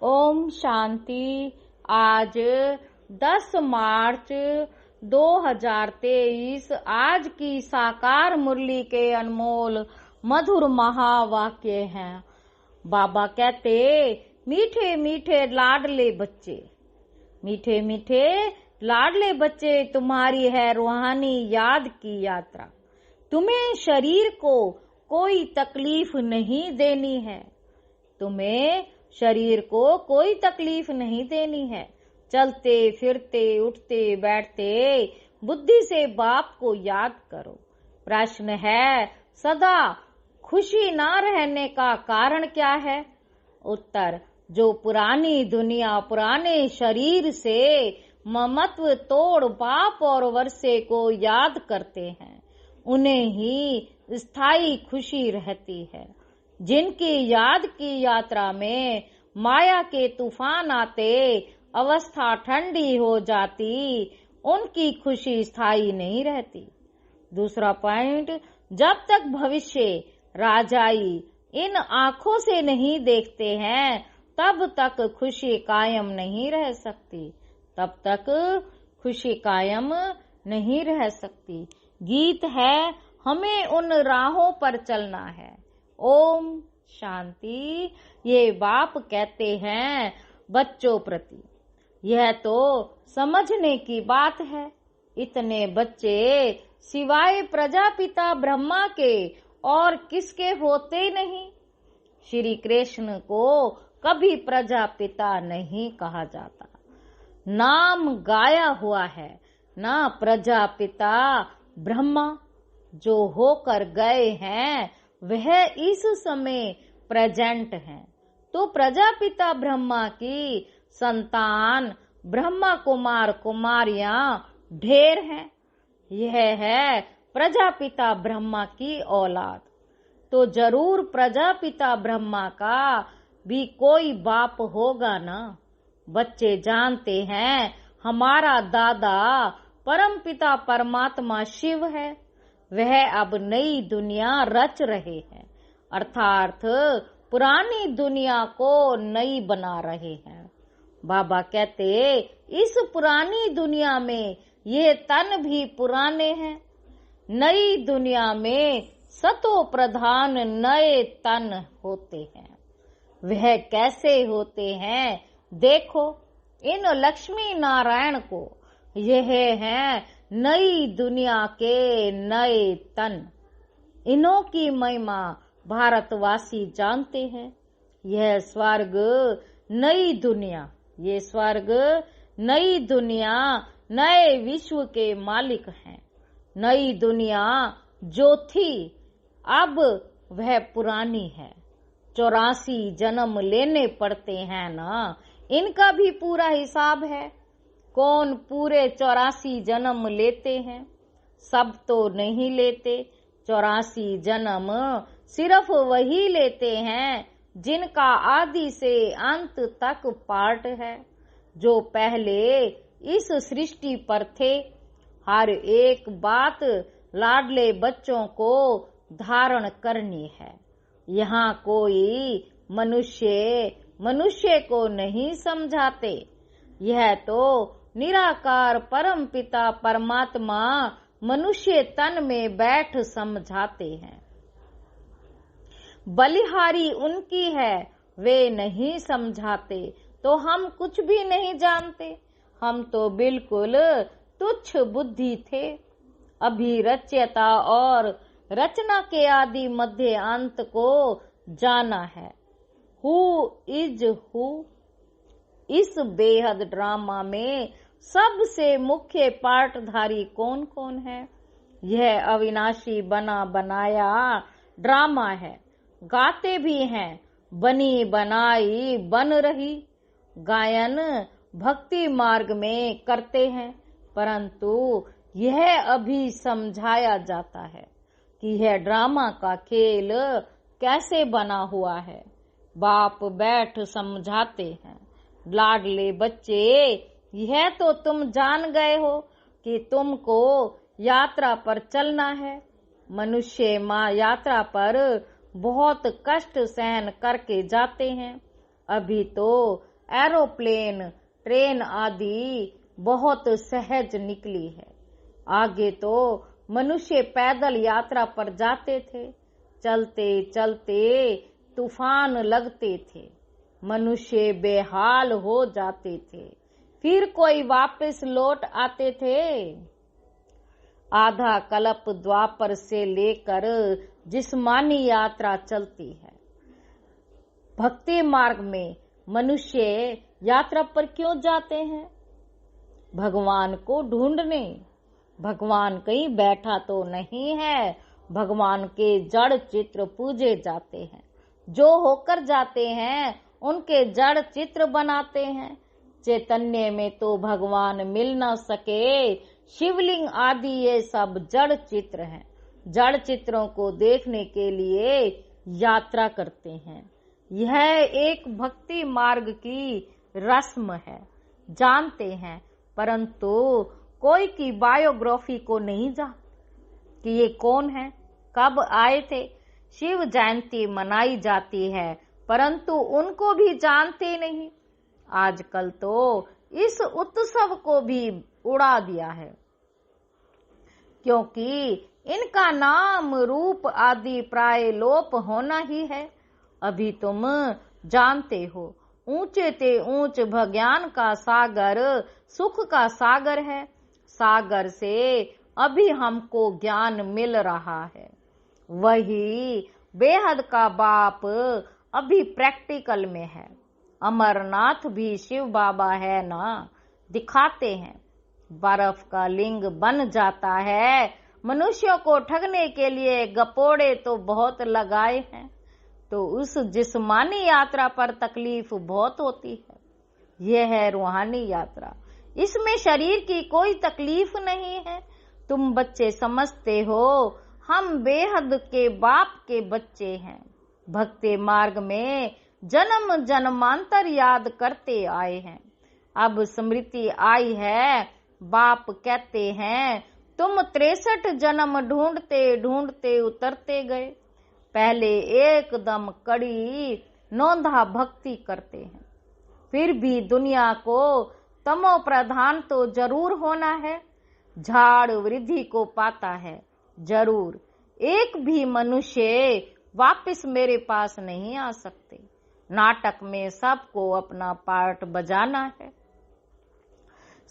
ओम शांति। आज 10 मार्च 2023 आज की साकार मुरली के अनमोल मधुर महावाक्य हैं। बाबा कहते, मीठे मीठे लाडले बच्चे, मीठे मीठे लाडले बच्चे, तुम्हारी है रूहानी याद की यात्रा। तुम्हें शरीर को कोई तकलीफ नहीं देनी है, तुम्हें शरीर को कोई तकलीफ नहीं देनी है। चलते फिरते उठते बैठते बुद्धि से बाप को याद करो। प्रश्न है, सदा खुशी ना रहने का कारण क्या है? उत्तर, जो पुरानी दुनिया पुराने शरीर से ममत्व तोड़ बाप और वर्षे को याद करते हैं, उन्हें ही स्थायी खुशी रहती है। जिनकी याद की यात्रा में माया के तूफान आते अवस्था ठंडी हो जाती, उनकी खुशी स्थायी नहीं रहती। दूसरा पॉइंट, जब तक भविष्य राजाई इन आंखों से नहीं देखते हैं, तब तक खुशी कायम नहीं रह सकती, तब तक खुशी कायम नहीं रह सकती। गीत है, हमें उन राहों पर चलना है। ओम शांति। ये बाप कहते हैं बच्चों प्रति, यह तो समझने की बात है। इतने बच्चे सिवाय प्रजापिता ब्रह्मा के और किसके होते नहीं। श्री कृष्ण को कभी प्रजापिता नहीं कहा जाता, नाम गाया हुआ है ना प्रजापिता ब्रह्मा। जो होकर गए हैं वह इस समय प्रेजेंट हैं। तो प्रजापिता ब्रह्मा की संतान ब्रह्मा कुमार कुमारियां ढेर हैं। यह है प्रजापिता ब्रह्मा की औलाद। तो जरूर प्रजापिता ब्रह्मा का भी कोई बाप होगा ना। बच्चे जानते हैं हमारा दादा परमपिता परमात्मा शिव है, वह अब नई दुनिया रच रहे हैं, अर्थात पुरानी दुनिया को नई बना रहे हैं। बाबा कहते, इस पुरानी दुनिया में ये तन भी पुराने हैं। नई दुनिया में सतो प्रधान नए तन होते हैं। वह कैसे होते हैं देखो, इन लक्ष्मी नारायण को, यह है नई दुनिया के नए तन। इन्हों की महिमा भारतवासी जानते हैं। यह स्वर्ग नई दुनिया, ये स्वर्ग नई दुनिया नए विश्व के मालिक हैं। नई दुनिया जो थी अब वह पुरानी है। 84 जन्म लेने पड़ते हैं ना, इनका भी पूरा हिसाब है। कौन पूरे 84 जन्म लेते हैं? सब तो नहीं लेते। 84 जन्म सिर्फ वही लेते हैं जिनका आदि से अंत तक पार्ट है, जो पहले इस सृष्टि पर थे। हर एक बात लाडले बच्चों को धारण करनी है। यहाँ कोई मनुष्य को नहीं समझाते। यह तो निराकार परम पिता परमात्मा मनुष्य तन में बैठ समझाते हैं। बलिहारी उनकी है, वे नहीं समझाते तो हम कुछ भी नहीं जानते। हम तो बिल्कुल तुच्छ बुद्धि थे। अभी रचयिता और रचना के आदि मध्य अंत को जाना है। Who is who. इस बेहद ड्रामा में सबसे मुख्य पार्टधारी कौन कौन है? यह अविनाशी बना बनाया ड्रामा है। गाते भी हैं, बनी बनाई बन रही। गायन भक्ति मार्ग में करते हैं, परंतु यह अभी समझाया जाता है कि यह ड्रामा का खेल कैसे बना हुआ है। बाप बैठ समझाते हैं, लाडले बच्चे, यह तो तुम जान गए हो कि तुमको यात्रा पर चलना है। मनुष्य माँ यात्रा पर बहुत कष्ट सहन करके जाते हैं। अभी तो एरोप्लेन, ट्रेन आदि बहुत सहज निकली है। आगे तो मनुष्य पैदल यात्रा पर जाते थे, चलते चलते तूफान लगते थे, मनुष्य बेहाल हो जाते थे, फिर कोई वापस लौट आते थे। आधा कल्प द्वापर से लेकर जिस्मानी यात्रा चलती है। भक्ति मार्ग में मनुष्य यात्रा पर क्यों जाते हैं? भगवान को ढूंढने। भगवान कहीं बैठा तो नहीं है, भगवान के जड़ चित्र पूजे जाते हैं। जो होकर जाते हैं उनके जड़ चित्र बनाते हैं। चैतन्य में तो भगवान मिल न सके, शिवलिंग आदि ये सब जड़ चित्र हैं। जड़ चित्रों को देखने के लिए यात्रा करते हैं। यह एक भक्ति मार्ग की रस्म है, जानते हैं, परंतु कोई की बायोग्राफी को नहीं जानते कि ये कौन है, कब आए थे। शिव जयंती मनाई जाती है, परंतु उनको भी जानते नहीं। आजकल तो इस उत्सव को भी उड़ा दिया है, क्योंकि इनका नाम रूप आदि प्राय लोप होना ही है। अभी तुम जानते हो, ऊंचे ते ऊंच भज्ञान का सागर सुख का सागर है। सागर से अभी हमको ज्ञान मिल रहा है। वही बेहद का बाप अभी प्रैक्टिकल में है। अमरनाथ भी शिव बाबा है ना, दिखाते हैं। बर्फ का लिंग बन जाता है। मनुष्यों को ठगने के लिए गपोड़े तो बहुत लगाए हैं, तो उस जिस्मानी यात्रा पर तकलीफ बहुत होती है। यह है रूहानी यात्रा, इसमें शरीर की कोई तकलीफ नहीं है। तुम बच्चे समझते हो हम बेहद के बाप के बच्चे हैं। भक्ति मार्ग में जन्म जन्मांतर याद करते आए हैं। अब स्मृति आई है, बाप कहते हैं तुम 63 जन्म ढूंढते ढूंढते उतरते गए। पहले एकदम कड़ी नौंधा भक्ति करते हैं, फिर भी दुनिया को तमो प्रधान तो जरूर होना है। झाड़ वृद्धि को पाता है जरूर। एक भी मनुष्य वापस मेरे पास नहीं आ सकते। नाटक में सबको अपना पार्ट बजाना है।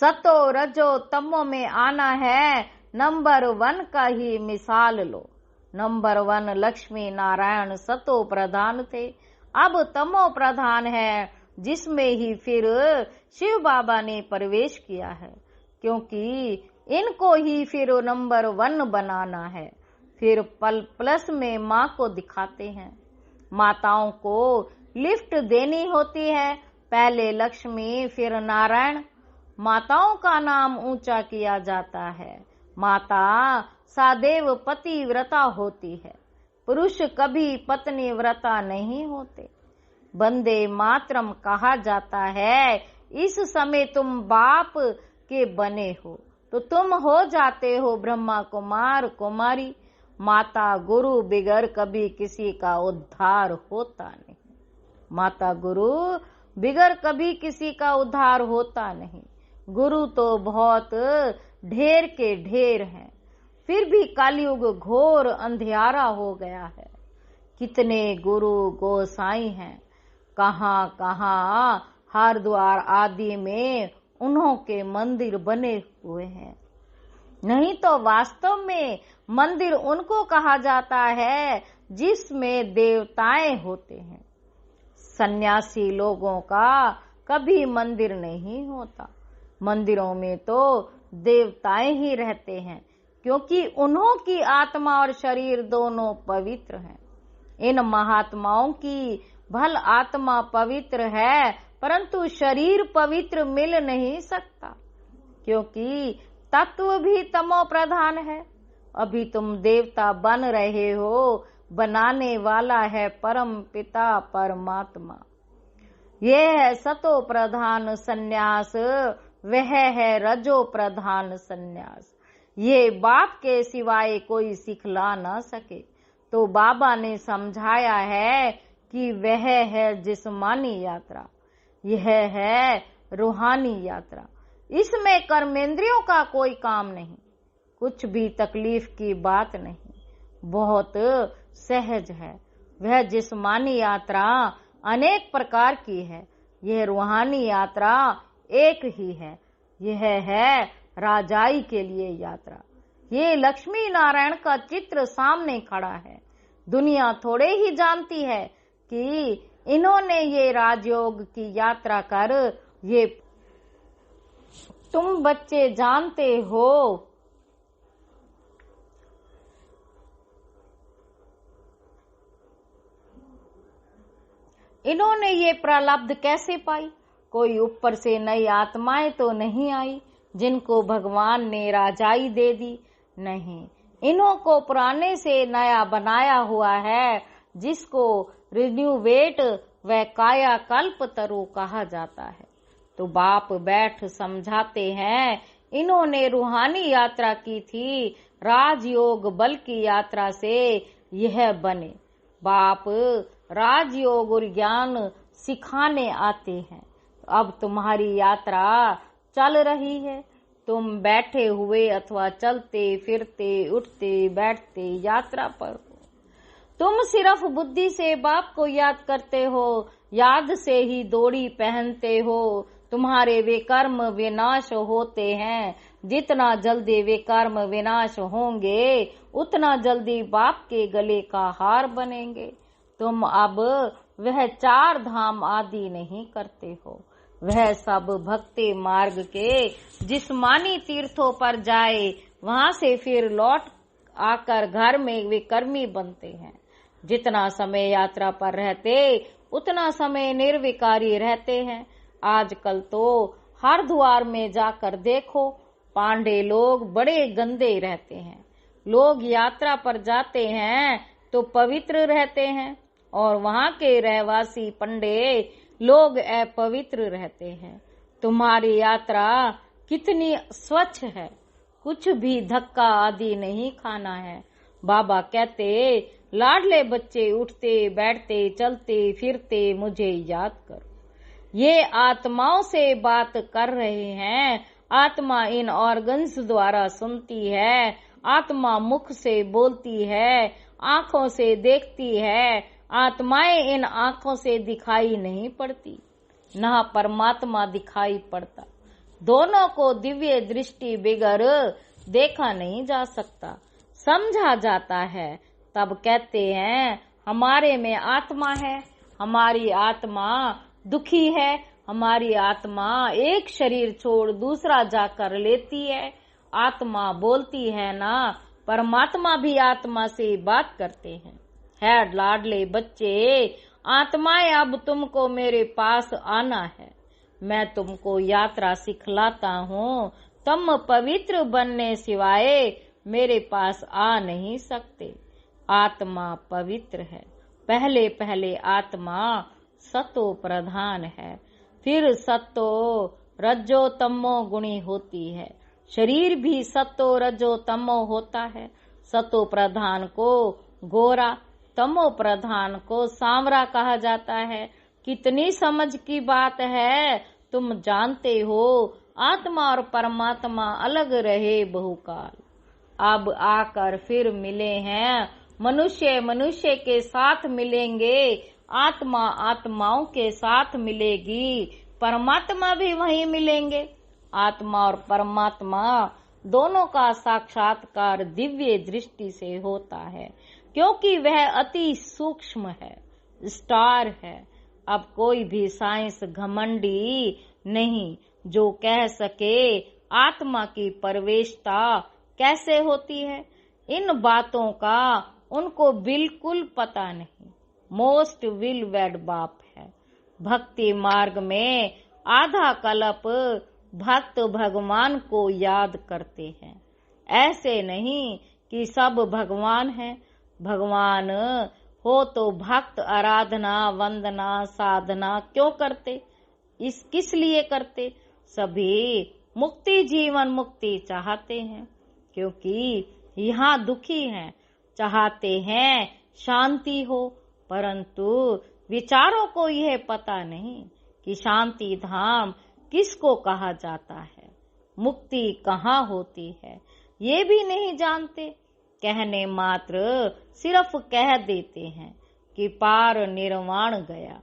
सतो रजो तमो में आना है। नंबर 1 का ही मिसाल लो। नंबर 1 लक्ष्मी नारायण सतो प्रधान थे, अब तमो प्रधान है, जिसमें ही फिर शिव बाबा ने प्रवेश किया है, क्योंकि इनको ही फिर नंबर 1 बनाना है। फिर प्लस में माँ को दिखाते हैं। माताओं को लिफ्ट देनी होती है, पहले लक्ष्मी फिर नारायण। माताओं का नाम ऊंचा किया जाता है। माता सदैव पति व्रता होती है, पुरुष कभी पत्नी व्रता नहीं होते। वंदे मातरम कहा जाता है। इस समय तुम बाप के बने हो तो तुम हो जाते हो ब्रह्मा कुमार कुमारी। माता गुरु बिगर कभी किसी का उद्धार होता नहीं। माता गुरु बिगर कभी किसी का उद्धार होता नहीं। गुरु तो बहुत ढेर के ढेर हैं, फिर भी कलयुग घोर अंधियारा हो गया है। कितने गुरु गोसाई हैं, कहाँ कहाँ हरिद्वार आदि में उन्हों के मंदिर बने हुए हैं। नहीं तो वास्तव में मंदिर उनको कहा जाता है जिसमें देवताएं होते हैं। सन्यासी लोगों का कभी मंदिर नहीं होता। मंदिरों में तो देवताएं ही रहते हैं, क्योंकि उन्हों की आत्मा और शरीर दोनों पवित्र हैं। इन महात्माओं की भल आत्मा पवित्र है, परंतु शरीर पवित्र मिल नहीं सकता, क्योंकि तत्व भी तमो प्रधान है। अभी तुम देवता बन रहे हो, बनाने वाला है परम पिता परमात्मा। ये है सतो प्रधान सन्यास, वह है रजो प्रधान सन्यास। ये बाप के सिवाय कोई सिखला न सके, तो बाबा ने समझाया है कि वह है जिस्मानी यात्रा। यह है रूहानी यात्रा। इसमें कर्मेंद्रियों का कोई काम नहीं, कुछ भी तकलीफ की बात नहीं, बहुत सहज है। वह जिस्मानी यात्रा अनेक प्रकार की है, यह रूहानी यात्रा एक ही है। यह है राजाई के लिए यात्रा। ये लक्ष्मी नारायण का चित्र सामने खड़ा है। दुनिया थोड़े ही जानती है कि इन्होंने ये राजयोग की यात्रा कर ये, तुम बच्चे जानते हो इन्होंने ये प्रारब्ध कैसे पाई। कोई ऊपर से नई आत्माएं तो नहीं आई जिनको भगवान ने राजाई दे दी, नहीं, इन्हों को पुराने से नया बनाया हुआ है, जिसको रिन्यूवेट व काया कल्प तरु कहा जाता है। तो बाप बैठ समझाते हैं, इन्होंने रूहानी यात्रा की थी, राजयोग बल की यात्रा से यह बने। बाप राजयोग और ज्ञान सिखाने आते हैं। अब तुम्हारी यात्रा चल रही है, तुम बैठे हुए अथवा चलते फिरते उठते बैठते यात्रा पर हो। तुम सिर्फ बुद्धि से बाप को याद करते हो, याद से ही दौड़ी पहनते हो। तुम्हारे वे कर्म विनाश होते हैं, जितना जल्दी वे कर्म विनाश होंगे उतना जल्दी बाप के गले का हार बनेंगे। तुम अब वह 4 धाम आदि नहीं करते हो, वह सब भक्ति मार्ग के जिस्मानी तीर्थों पर जाए, वहां से फिर लौट आकर घर में वे कर्मी बनते हैं। जितना समय यात्रा पर रहते उतना समय निर्विकारी रहते हैं। आजकल तो हरिद्वार में जाकर देखो, पांडे लोग बड़े गंदे रहते हैं। लोग यात्रा पर जाते हैं तो पवित्र रहते हैं, और वहां के रहवासी पंडे लोग अपवित्र रहते हैं। तुम्हारी यात्रा कितनी स्वच्छ है, कुछ भी धक्का आदि नहीं खाना है। बाबा कहते, लाडले बच्चे उठते बैठते चलते फिरते मुझे याद करो। ये आत्माओं से बात कर रहे हैं। आत्मा इन ऑर्गन्स द्वारा सुनती है, आत्मा मुख से बोलती है, आंखों से देखती है। आत्माएं इन आंखों से दिखाई नहीं पड़ती, न परमात्मा दिखाई पड़ता। दोनों को दिव्य दृष्टि बिगर देखा नहीं जा सकता, समझा जाता है। तब कहते हैं, हमारे में आत्मा है, हमारी आत्मा दुखी है, हमारी आत्मा एक शरीर छोड़ दूसरा जाकर लेती है। आत्मा बोलती है ना, परमात्मा भी आत्मा से बात करते हैं। है लाडले बच्चे, आत्माएं अब तुमको मेरे पास आना है, मैं तुमको यात्रा सिखलाता हूँ। तुम पवित्र बनने सिवाय मेरे पास आ नहीं सकते। आत्मा पवित्र है। पहले पहले आत्मा सतो प्रधान है, फिर सतो रजो तमो गुणी होती है। शरीर भी सतो रजो तमो होता है। सतो प्रधान को गोरा, तमो प्रधान को सांवरा कहा जाता है। कितनी समझ की बात है, तुम जानते हो। आत्मा और परमात्मा अलग रहे बहुकाल, अब आकर फिर मिले हैं। मनुष्य मनुष्य के साथ मिलेंगे, आत्मा आत्माओं के साथ मिलेगी, परमात्मा भी वहीं मिलेंगे। आत्मा और परमात्मा दोनों का साक्षात्कार दिव्य दृष्टि से होता है, क्योंकि वह अति सूक्ष्म है, स्टार है। अब कोई भी साइंस घमंडी नहीं जो कह सके आत्मा की प्रवेशता कैसे होती है। इन बातों का उनको बिल्कुल पता नहीं। मोस्ट विल वेड बाप है। भक्ति मार्ग में आधा कल्प भक्त भगवान को याद करते हैं। ऐसे नहीं कि सब भगवान है। भगवान हो तो भक्त आराधना वंदना साधना क्यों करते, इस किस लिए करते। सभी मुक्ति जीवन मुक्ति चाहते हैं, क्योंकि यहाँ दुखी हैं, चाहते हैं शांति हो, परंतु विचारों को यह पता नहीं कि शांति धाम किसको कहा जाता है, मुक्ति कहाँ होती है, ये भी नहीं जानते। कहने मात्र सिर्फ कह देते हैं कि पार निर्वाण गया,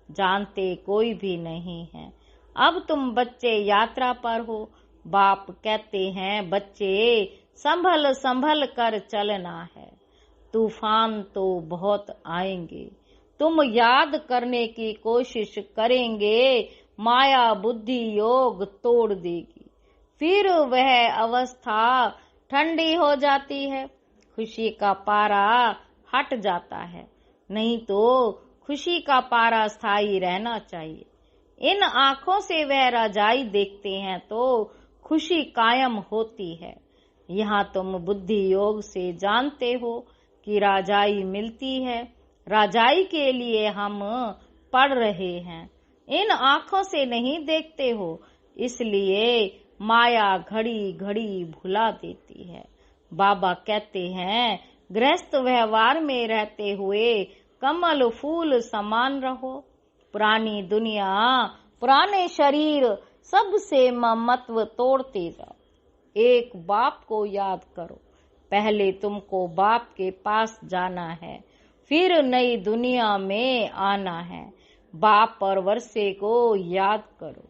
जानते कोई भी नहीं है। अब तुम बच्चे यात्रा पर हो, बाप कहते हैं बच्चे संभल संभल कर चलना है, तूफान तो बहुत आएंगे, तुम याद करने की कोशिश करेंगे, माया बुद्धि योग तोड़ देगी, फिर वह अवस्था ठंडी हो जाती है, खुशी का पारा हट जाता है, नहीं तो खुशी का पारा स्थायी रहना चाहिए। इन आँखों से वह रजाई देखते हैं तो खुशी कायम होती है। यहाँ तुम बुद्धि योग से जानते हो कि राजाई मिलती है, राजाई के लिए हम पढ़ रहे हैं, इन आँखों से नहीं देखते हो, इसलिए माया घड़ी घड़ी भुला देती है। बाबा कहते हैं गृहस्थ व्यवहार में रहते हुए कमल फूल समान रहो, पुरानी दुनिया पुराने शरीर सबसे ममत्व तोड़ते जाओ, एक बाप को याद करो, पहले तुमको बाप के पास जाना है, फिर नई दुनिया में आना है। बाप और वर्षे को याद करो,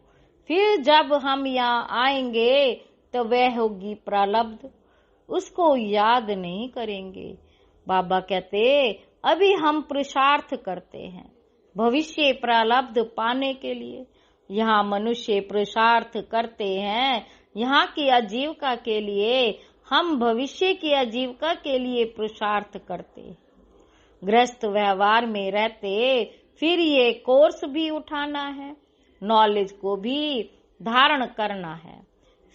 फिर जब हम यहाँ आएंगे तो वह होगी प्रारब्ध, उसको याद नहीं करेंगे। बाबा कहते अभी हम पुरुषार्थ करते हैं भविष्य प्रारब्ध पाने के लिए। यहाँ मनुष्य पुरुषार्थ करते हैं यहाँ की आजीविका के लिए, हम भविष्य की आजीविका के लिए पुरुषार्थ करते हैं। गृहस्थ व्यवहार में रहते फिर ये कोर्स भी उठाना है, नॉलेज को भी धारण करना है,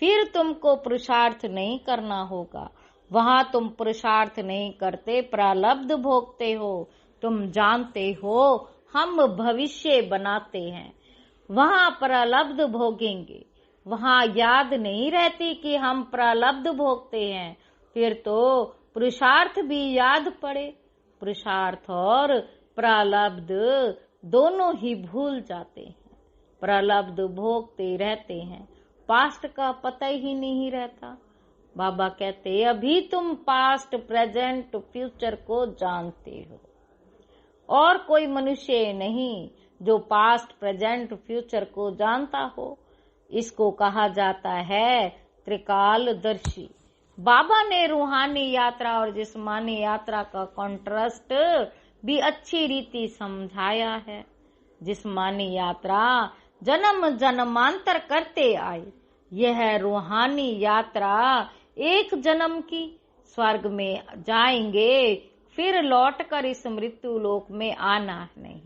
फिर तुमको पुरुषार्थ नहीं करना होगा। वहाँ तुम पुरुषार्थ नहीं करते, प्रारब्ध भोगते हो। तुम जानते हो हम भविष्य बनाते हैं, वहाँ प्रारब्ध भोगेंगे। वहाँ याद नहीं रहती कि हम प्रारब्ध भोगते हैं, फिर तो पुरुषार्थ भी याद पड़े। पुरुषार्थ और प्रारब्ध दोनों ही भूल जाते हैं, प्रारब्ध भोगते रहते हैं, पास्ट का पता ही नहीं रहता। बाबा कहते अभी तुम पास्ट प्रेजेंट फ्यूचर को जानते हो, और कोई मनुष्य नहीं जो पास्ट प्रेजेंट फ्यूचर को जानता हो। इसको कहा जाता है त्रिकालदर्शी। बाबा ने रूहानी यात्रा और जिस्मानी यात्रा का कॉन्ट्रास्ट भी अच्छी रीति समझाया है। जिस्मानी यात्रा जन्म जन्मांतर करते आए, यह रूहानी यात्रा एक जन्म की, स्वर्ग में जाएंगे फिर लौटकर इस मृत्यु लोक में आना नहीं,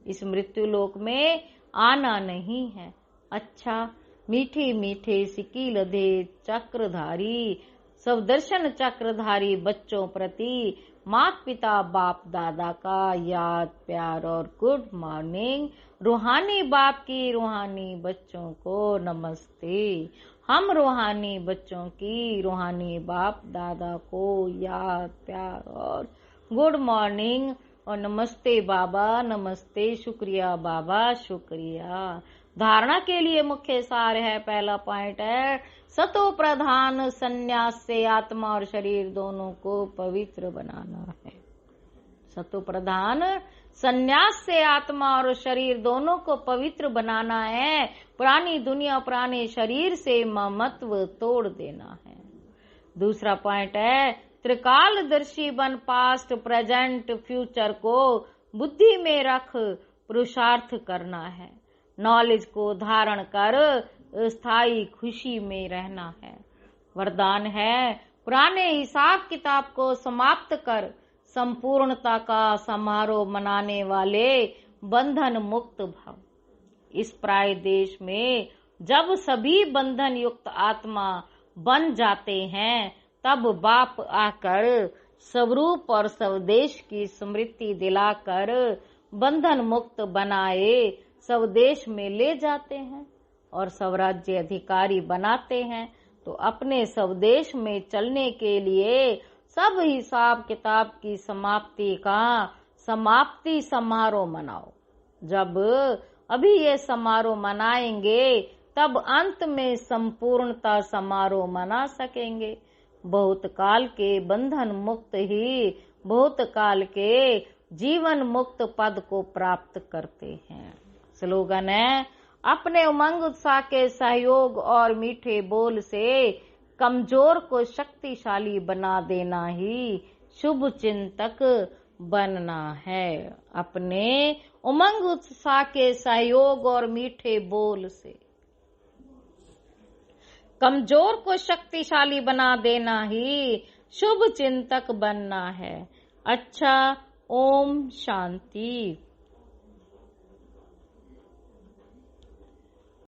इस मृत्यु लोक में आना नहीं है। अच्छा, मीठे मीठे सिक्की लधे चक्रधारी सब दर्शन चक्रधारी बच्चों प्रति माता पिता बाप दादा का याद प्यार और गुड मॉर्निंग। रूहानी बाप की रूहानी बच्चों को नमस्ते। हम रूहानी बच्चों की रूहानी बाप दादा को याद प्यार और गुड मॉर्निंग और नमस्ते बाबा, नमस्ते, शुक्रिया बाबा, शुक्रिया। धारणा के लिए मुख्य सार है, पहला पॉइंट है सतो प्रधान संन्यास से आत्मा और शरीर दोनों को पवित्र बनाना है। सतो प्रधान संन्यास से आत्मा और शरीर दोनों को पवित्र बनाना है। पुरानी दुनिया पुराने शरीर से ममत्व तोड़ देना है। दूसरा पॉइंट है त्रिकालदर्शी बन पास्ट प्रेजेंट फ्यूचर को बुद्धि में रख पुरुषार्थ करना है। नॉलेज को धारण कर स्थायी खुशी में रहना है। वरदान है पुराने हिसाब किताब को समाप्त कर संपूर्णता का समारोह मनाने वाले बंधन मुक्त भव। इस प्राय देश में जब सभी बंधन युक्त आत्मा बन जाते हैं तब बाप आकर स्वरूप और स्वदेश की स्मृति दिलाकर बंधन मुक्त बनाए स्वदेश में ले जाते हैं और स्वराज्य अधिकारी बनाते हैं। तो अपने स्वदेश में चलने के लिए सब हिसाब किताब की समाप्ति का समाप्ति समारोह मनाओ। जब अभी ये समारोह मनाएंगे, तब अंत में संपूर्णता समारोह मना सकेंगे। बहुत काल के बंधन मुक्त ही बहुत काल के जीवन मुक्त पद को प्राप्त करते हैं। स्लोगन है, अपने उमंग उत्साह के सहयोग और मीठे बोल से कमजोर को शक्तिशाली बना देना ही शुभ चिंतक बनना है। अपने उमंग उत्साह के सहयोग और मीठे बोल से कमजोर को शक्तिशाली बना देना ही शुभ चिंतक बनना है। अच्छा, ओम शांति।